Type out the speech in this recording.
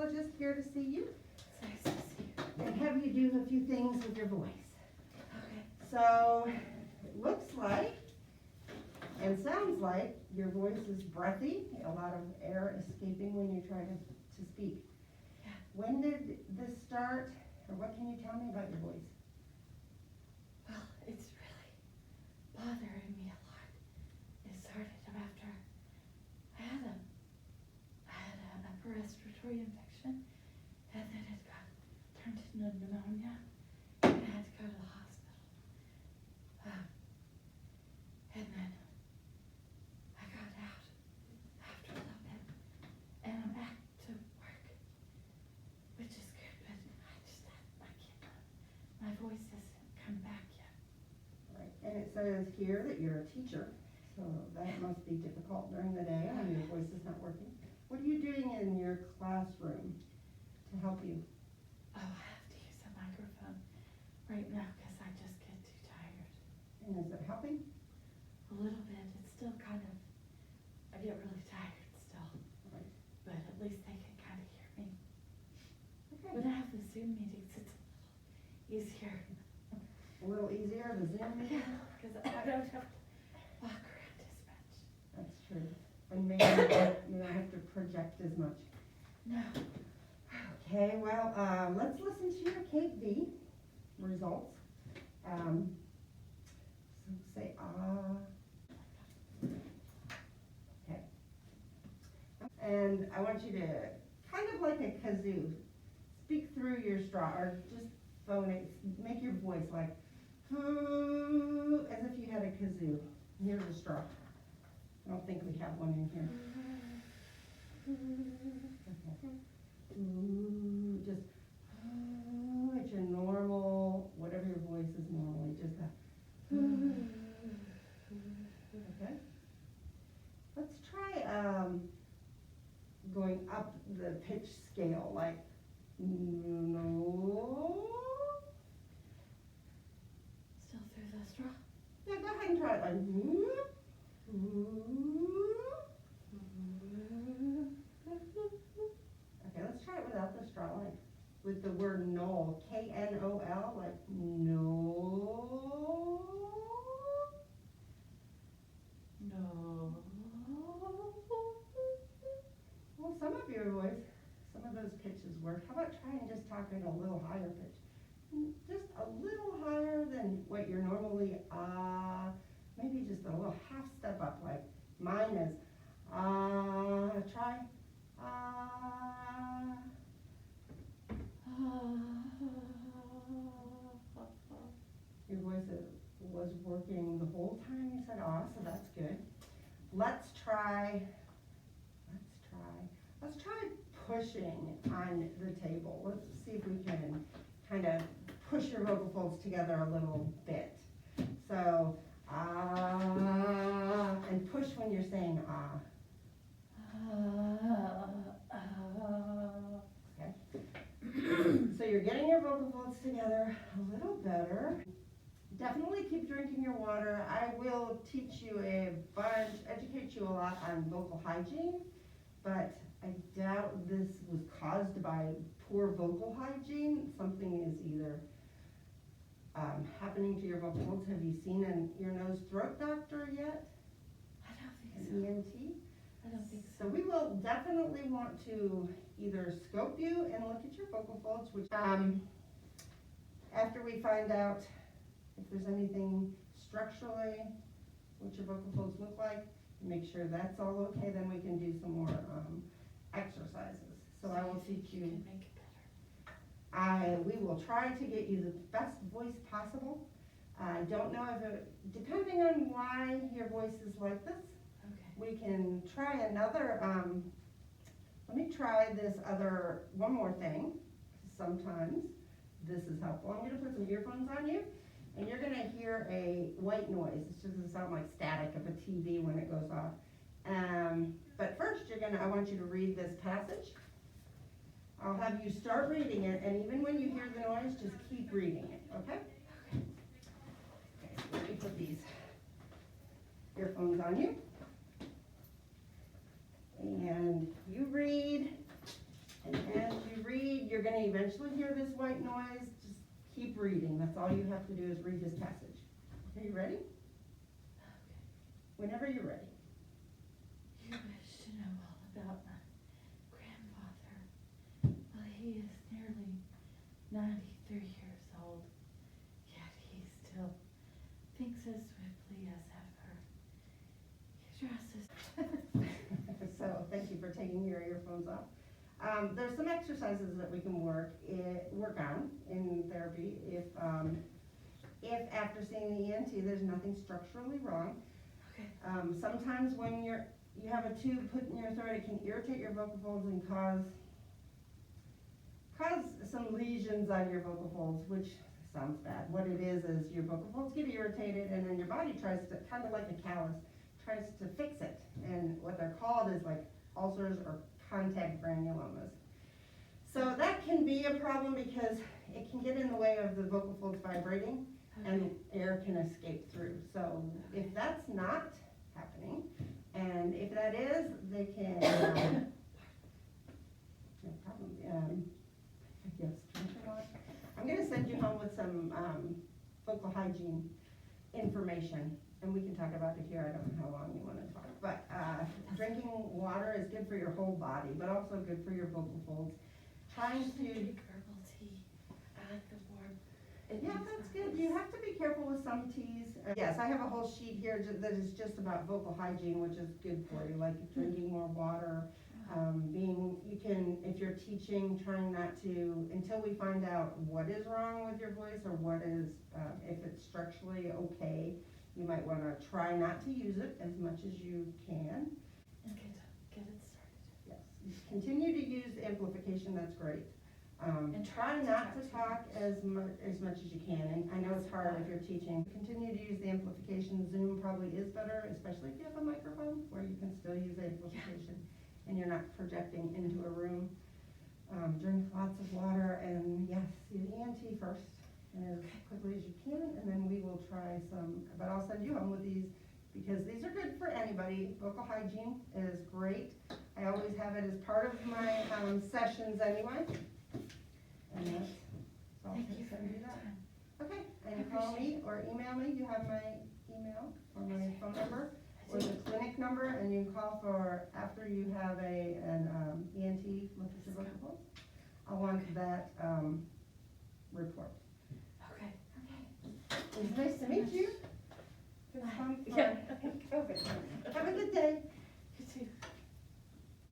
audiologist here to see you It's nice to see you. and have you do a few things with your voice. Okay. So, it looks like and sounds like your voice is breathy, a lot of air escaping when you try to speak. Yeah. When did this start, or what can you tell me about your voice? Well, it's really bothering me a lot. It started after I had an upper respiratory infection, and then it got turned into pneumonia, and I had to go to the hospital. And then I got out after a little bit, and I'm back to work, which is good, but my voice hasn't come back yet. Right. And it says here that you're a teacher, so that must be difficult during the day when your voice is not working. What are you doing in your classroom to help you? Oh, I have to use a microphone right now because I just get too tired. And is it helping? A little bit. It's still kind of, I get really tired still. Right. But at least they can kind of hear me. Okay. When I have the Zoom meetings, it's a little easier. A little easier, the Zoom meeting? Yeah, because I don't have to walk around as much. That's true. And maybe you don't have to project as much. No. Okay, well, let's listen to your Kate V results. So say okay. And I want you to, kind of like a kazoo, speak through your straw, or just phone it, make your voice like, as if you had a kazoo. Here's a straw. I don't think we have one in here. Okay. Just it's your normal, whatever your voice is normally, just that. Okay. Let's try going up the pitch scale, like no. Still through the straw? Yeah, go ahead and try it like Okay, let's try it without the straw, like with the word knoll, K-N-O-L, like no. No. Well, some of your voice, some of those pitches work. How about trying just talking a little higher pitch? Just a little higher than what you're normally, maybe just a little half step up, like mine is, try, Your voice was working the whole time you said so that's good. Let's try pushing on the table. Let's see if we can kind of push your vocal folds together a little bit. So, and push when you're saying Okay. So you're getting your vocal folds together a little better. Definitely keep drinking your water. I will teach you a bunch, educate you a lot on vocal hygiene, but I doubt this was caused by poor vocal hygiene. Something is either happening to your vocal folds. Have you seen an ear, nose, throat doctor yet? I don't think An so. ENT? I don't think so. So we will definitely want to either scope you and look at your vocal folds, which after we find out if there's anything structurally, what your vocal folds look like, make sure that's all okay, then we can do some more exercises. So I will teach you. Can make it better. We will try to get you the best voice possible. I don't know if it, depending on why your voice is like this, Okay. we can try another, let me try this other, one more thing. Sometimes this is helpful. I'm gonna put some earphones on you, and you're gonna hear a white noise. It's just gonna sound like static of a TV when it goes off. But first, I want you to read this passage. I'll have you start reading it, and even when you hear the noise, just keep reading it, okay? Okay, so let me put these earphones on you. And you read, and as eventually hear this white noise, just keep reading, that's all you have to do is read this passage. Are you ready? Okay. Whenever you're ready. You wish to know all about my grandfather. Well, he is nearly 93 years old, yet he still thinks as swiftly as ever. He dresses. So, thank you for taking your earphones off. There's some exercises that we can work on in therapy if after seeing the ENT there's nothing structurally wrong. Okay. Sometimes when you have a tube put in your throat, it can irritate your vocal folds and cause some lesions on your vocal folds, which sounds bad. What it is your vocal folds get irritated, and then your body tries to, kind of like a callus, tries to fix it. And what they're called is like ulcers or contact granulomas. So that can be a problem because it can get in the way of the vocal folds vibrating, and air can escape through. So if that's not happening, and if that is, they can, no problem, yes, drink your water. I'm gonna send you home with some vocal hygiene information, and we can talk about it here. I don't know how long you wanna talk, but drinking water is good for your whole body, but also good for your vocal folds. Trying to drink herbal tea. I like the warm. Yeah, that's good. You have to be careful with some teas. Yes, I have a whole sheet here that is just about vocal hygiene, which is good for you, like drinking more water. If you're teaching, trying not to, until we find out what is wrong with your voice or what is, if it's structurally okay, you might wanna try not to use it as much as you can. And get it started. Yes, continue to use amplification, that's great. And try not to talk as much as you can, and I know it's hard if you're teaching. Continue to use the amplification. Zoom probably is better, especially if you have a microphone where you can still use amplification and you're not projecting into a room. Drink lots of water, and yes, see the ENT first as quickly as you can, and then we will try some, but I'll send you home with these because these are good for anybody. Vocal hygiene is great. I always have it as part of my sessions anyway. And that's, so I'll Thank you for send you your that. time. Okay, I and call me appreciate or email me. You have my email or my phone number I or do. the clinic number, and you can call for after you have an ENT look at your vocal folds. I want that report. Okay. It was nice to meet you.